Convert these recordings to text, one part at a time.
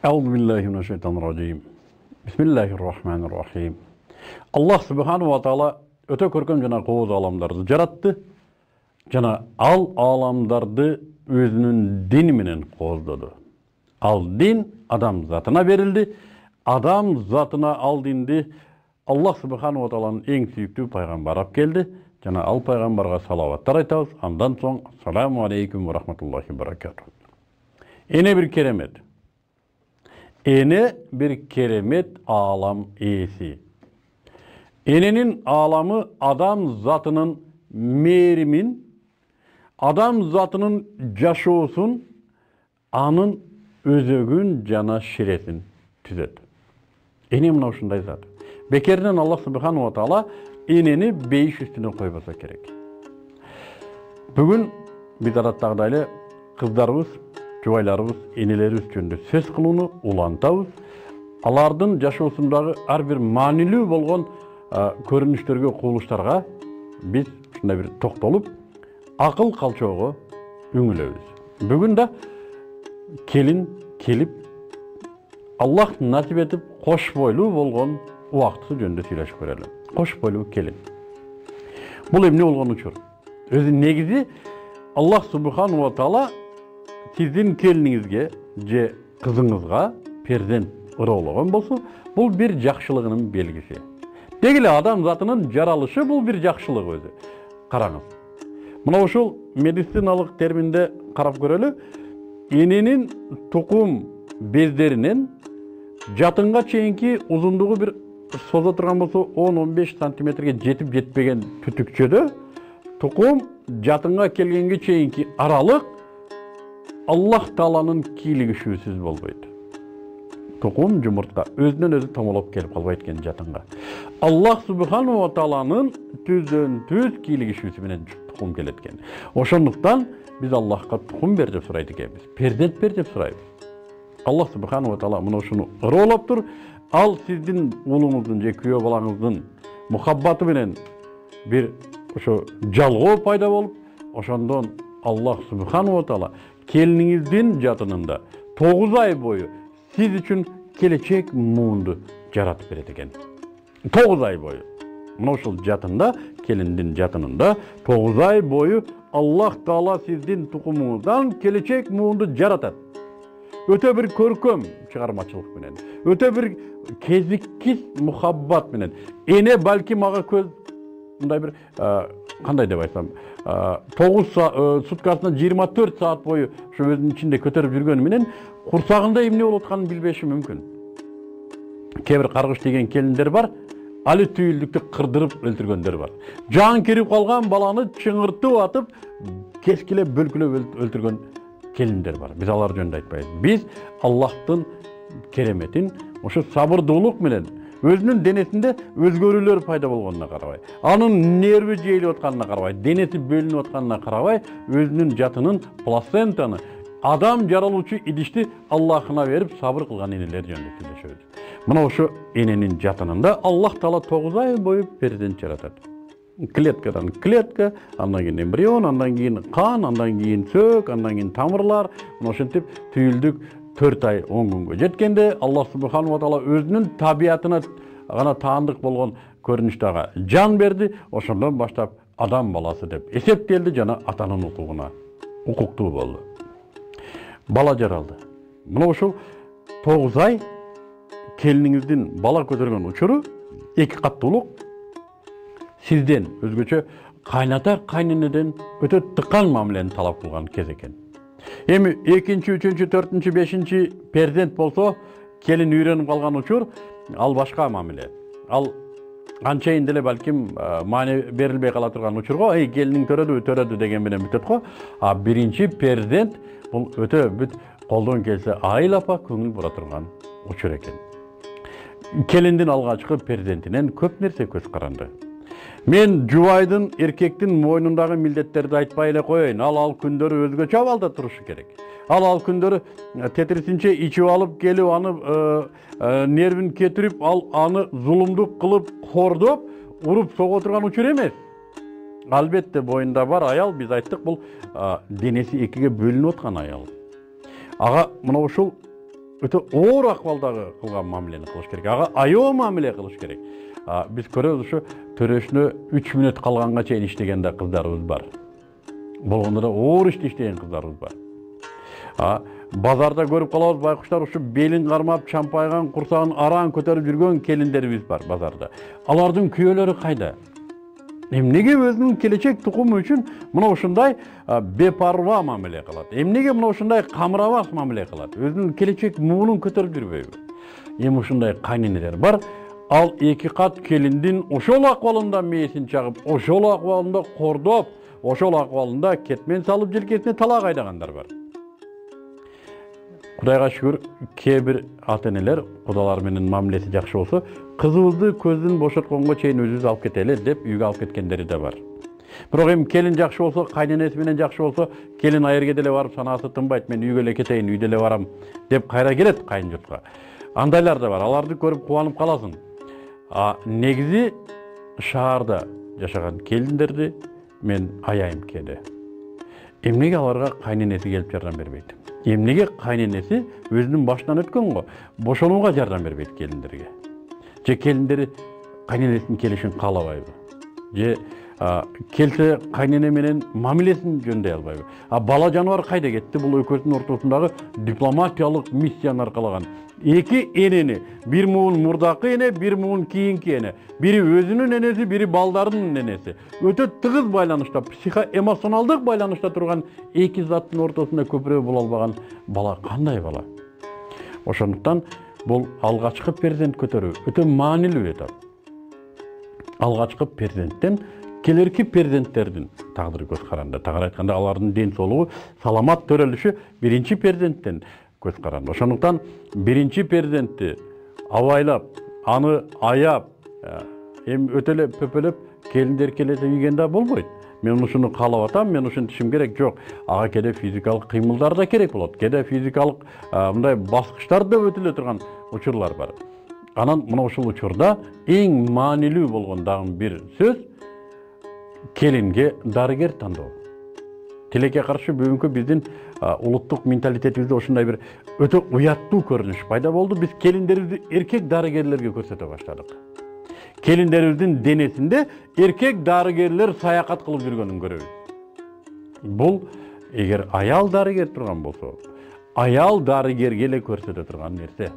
Euzu billahi mineşşeytanirracim. Bismillahirrahmanirrahim. Allah subhanahu wa taala öte көркем жана кооз аламдарды жаратты. Жана ал аламдарды өзүнүн дини менен кооздоду. Ал дин адам затына берилди. Адам затына ал динди Аллах subhanahu wa taаланын эң сүйүктүү пайгамбары алып келди. Жана ал пайгамбарга салаваттар айтабыз. Андан соң ассаламу алейкум ва рахматуллахи ва баракатух. Эне bir керемет. Ene bir keremet alam iyisi. Enenin alamı adam zatının merimin, adam zatının caşosun, anın özөгүн жана ширетин түзөт. Эне мына ушундай зат. Бекерден Аллах subhanahu wa taala энени бейиш үстүнө койбосо керек. Бүгүн биз араттагыдай кыздарыбыз, жубайларыбыз, энелерибиз жөнүндө сөз кылууну улантабыз. Алардын жашоосундагы ар бир маанилүү болгон көрүнүштөргө, кубулуштарга биз ушундай бир токтолуп, акыл калчоого үңүлөбүз. Бүгүн да келин келип, Аллах насип этип кош бойлуу болгон убактысы жөнүндө сүйлөшүп көрөлү. Кош бойлуу келин. Бул эмне болгон учур? Өзү негизи Аллах subhanahu wa taala сиздин келиниңизге же кызыңызга перзент ыроолаган болсо, бул бир жакшылыгынын белгиси. Деги эле адам затынын жаралышы бул бир жакшылык өзү. Караңыз. Мына ушул медициналык терминде карап көрөлү. Эненин тукум бездеринен жатынга чейинки узундугу бир созо турган болсо 10-15 сантиметрге жетип жетпеген түтүкчөдө тукум жатынга келгенге чейинки аралык Аллах Тааланын кийлигишүүсүз болбойт. Тукум жумуртка өзүнөн өзү томолоп келип калбайт экен жатынга. Аллах subhanahu wa taаланын түз кийлигишүүсү менен тукум келет экен. Ошондуктан биз Аллахка тукум бер деп сурайт экенбиз. Перзент бер деп сурайбыз. Аллах subhanahu wa taala мына ушуну ыроолоп тур. Ал сиздин уулуңуздун же күйөө балаңыздын мухаббаты менен бир ошо жалгоо пайда болуп, ошондон Аллах subhanahu wa taala келиниңиздин жатынында 9 ай бою сиз үчүн келечек муунду жаратып берет экен. 9 ай бою. Мына ушул жатында, келиндин жатынында 9 ай бою Аллах Таала сиздин тукумуңуздан келечек муунду жаратат. Өтө бир көркөм чыгармачылык менен, өтө бир кезиккис мухаббат менен. Эне балки мага көз мындай бир кандай деп айтсам, 9 суткасына 24 саат бою ошо өзүнүн ичинде көтөрүп жүргөнү менен курсагында эмне болуп атканын билбеши мүмкүн. Кээ бир каргыш деген келиндер бар, али түйүлдүктү кырдырып өлтүргөндөр бар. Жан кирип калган баланы чыңыртып атып, кескиле бөлкүлөп өлтүргөн келиндер бар. Биз алар жөнүндө айтпайбыз. Биз Аллахтын кереметин ошо сабырдуулук менен өзүнүн денесинде өзгөрүүлөр пайда болгонуна карабай, анын нерви жейилип атканына карабай, денеси бөлүнүп атканына карабай, өзүнүн жатынын плацентаны, адам жаралуучу идишти Аллахына берип сабыр кылган энелер жөнүндө сүйлөшөбүз. Мына ошо эненин жатынында Аллах Таала 9 ай бою перзент жаратат. Клеткадан клетка, андан кийин эмбрион, андан кийин кан, андан кийин сөк, андан кийин тамырлар, мына ошентип түйүлдүк 4 ай 10 күнгө жеткенде Аллах subhanahu wa taala өзүнүн табиятына гана таандык болгон көрүнүштөгө жан берди. Ошондон баштап адам баласы деп эсептелди жана атанын укугуна укуктуу болду. Бала жаралды. Мына ушул 9 ай келиниңиздин бала көтөргөн учуру 2 каттуулук сизден өзгөчө кайната кайненеден өтө тыккан мамилени талап кылган кез экен. Эми 2, 3, 4, 5 перзент болсо, келин үйрөнүп калган учур, ал башка мамиле. Ал анчайын деле балким маани берилбей кала турган учурго, келиниң төрөдү деген менен бүтөт го. А биринчи перзент бул өтө бүт колдон келсе айлапа көңүл бура турган учур экен. Келиндин алгачкы перзентинен көп нерсе көз каранды. Мен жубайдын, эркектин мойнундагы милдеттерди айтпай эле коеюн. Ал күндөрү өзгөчө абалда турушу керек. Ал күндөрү тетрисинче ичип алып келип, аны нервин кетирип, аны зулумдук кылып, хордоп, уруп сого турган учур эмес. Албетте боюнда бар аял, биз айттык, бул денеси экиге бөлүнүп аткан аял. Ага мына ушул өтө оор акыбалдагы кылган мамилени кылыш керек. Ага аябай мамиле кылыш керек. Биз көрөбүз ушу төрөшүнө 3 мүнөт калганга чейин иштеген да кыздарыбыз бар. Болгондо да оор иштеген кыздарыбыз бар. Базарда көрүп калабыз, байкуштар ушу белин кармап, чампайган, курсагын араң көтөрүп жүргөн келиндерибиз бар базарда. Алардын күйөөлөрү кайда? Эмнеге өзүнүн келечек тукуму үчүн мына ушундай бепарва мамиле кылат? Эмнеге мына ушундай камырабас мамиле кылат? Өзүнүн келечек муунун көтөрүп жүрбөйбү? Эми ушундай кайненелер бар. Ал эки кат келиндин ошол акыбалында мээсин чагып, ошол акыбалында кордоп, ошол акыбалында кетмен салып желкесине талак айдагандар бар. Кудайга шүгүр, кээ бир ата-энелер кудалар менен мамилеси жакшы болсо, кызыбызды көздүн бошотконго чейин өзүбүз алып кетели деп үйгө алып кеткендери да бар. Бирок эми келин жакшы болсо, кайненеси менен жакшы болсо, келин айырге деле барып санаасы тынбайт, мен үйгө эле кетейин, үйдө эле барам деп кайра келет кайын журтка. Андайлар да бар. Аларды көрүп кубанып каласың. Негизи шаарда жашаган келиндерди мен аяйм кээде. Эмнеге аларга кайненеси келип жардам бербейт? Эмнеге кайненеси өзүнүн башынан өткөн го бошонууга жардам бербейт келиндерге? Же келиндери кайненесинин келишин каалабайбы? Же келсе кайнене менен мамилесин жөндөй албайбы? Бала жаныбар кайда кетти? Бул экөөсүнүн ортосундагы дипломатиялык миссияны аркалаган эки энени, бир муун мурдакы эне, бир муун кийинки эне, бири өзүнүн энеси, бири балдарынын энеси. Өтө тыгыз байланышта, психоэмоционалдык байланышта турган эки заттын ортосунда көпүрө боло албаган бала кандай бала? Ошондуктан бул алгачкы перзент көтөрүү өтө маанилүү этап. Алгачкы перзенттен келерки перзенттердин тагдыры көз каранды. Тагыраак айтканда, алардын ден соолугу, саламат төрөлүшү биринчи перзенттен көз каранды. Ошондуктан биринчи перзентти абайлап, аны аяп, өтө эле пөпөлөп келиндер келет дегенде болбойт. Мен ушуну каалап атам, мен ушинтишим керек. Жок, ага кээде физикалык кыймылдар да керек болот. Кээде физикалык мындай баскычтар да өтүлө турган учурлар бар. Анан мына ушул учурда эң маанилүү болгон дагы бир сөз келинге дарыгер тандоо. Тилекке каршы бүгүнкү биздин улуттук менталитетибизде ушундай бир өтө уяттуу көрүнүш пайда болду. Биз келиндерибизди эркек дарыгерлерге көрсөтө баштадык. Келиндерибиздин денесинде эркек дарыгерлер саякат кылып жүргөнүн көрөбүз. Бул эгер аял дарыгер турган болсо, аял дарыгерге эле көрсөтө турган нерсе.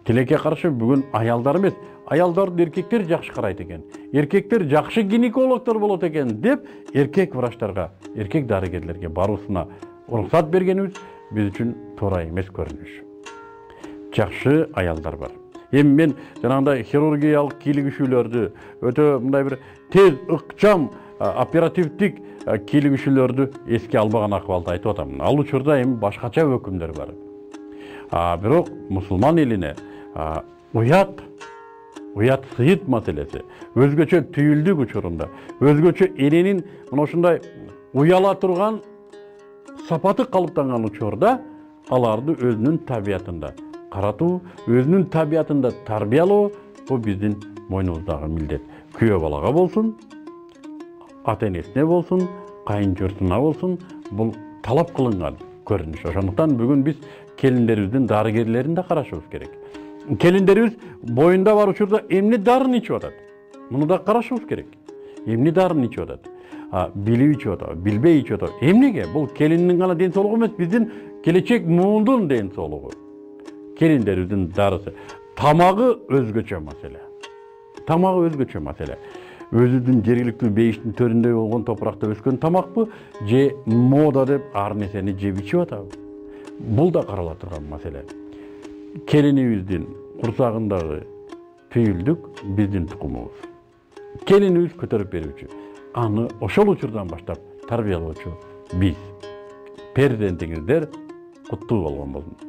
Тилекке каршы бүгүн аялдар эмес, аялдарды эркектер жакшы карайт экен. Эркектер жакшы гинекологдор болот экен деп эркек врачтарга, эркек дарыгерлерге баруусуна уруксат бергенибиз биз үчүн туура эмес көрүнүш. Жакшы аялдар бар. Эми мен жанагындай хирургиялык кийлигишүүлөрдү, өтө мындай бир тез, ыкчам, оперативдик кийлигишүүлөрдү эске албаган акыбалда айтып атам. Ал учурда эми башкача өкүмдөр бар. Бирок мусулман элине уят сыйыт маселеси, өзгөчө түйүлдүк учурунда, өзгөчө эненин мына ушундай уяла турган сапаты калыптанган учурда аларды өзүнүн табиятында каратуу, өзүнүн табиятында тарбиялоо бул биздин мойнубуздагы милдет. Күйөө балага болсун, ата-энесине болсун, кайын журтуна болсун, бул талап кылынган көрүнүш. Ошондуктан бүгүн биз келиндерибиздин дарыгерлерин да карашыбыз керек. Келиндерибиз боюнда бар учурда эмне дарын ичип атат? Муну да карашыбыз керек. Эмне дарын ичип атат? Билип ичип атабы, билбей ичип атабы? Эмнеге? Бул келиндин гана ден соолугу эмес, биздин келечек муундун ден соолугу. Келиндерибиздин дарысы. Тамагы өзгөчө маселе. Тамагы өзгөчө маселе. Өзүнүн жергиликтүү бейиштин төрүндө болгон топуракта өскөн тамакпы, же мода деп ар нерсени жеп ичип атабы? Бул да карала турган маселе. Келинибиздин курсагындагы түйүлдүк биздин тукумубуз. Келинибиз көтөрүп берүүчү. Аны ошол учурдан баштап тарбиялоочу биз. Перзентиңиздер куттуу болгон болсун.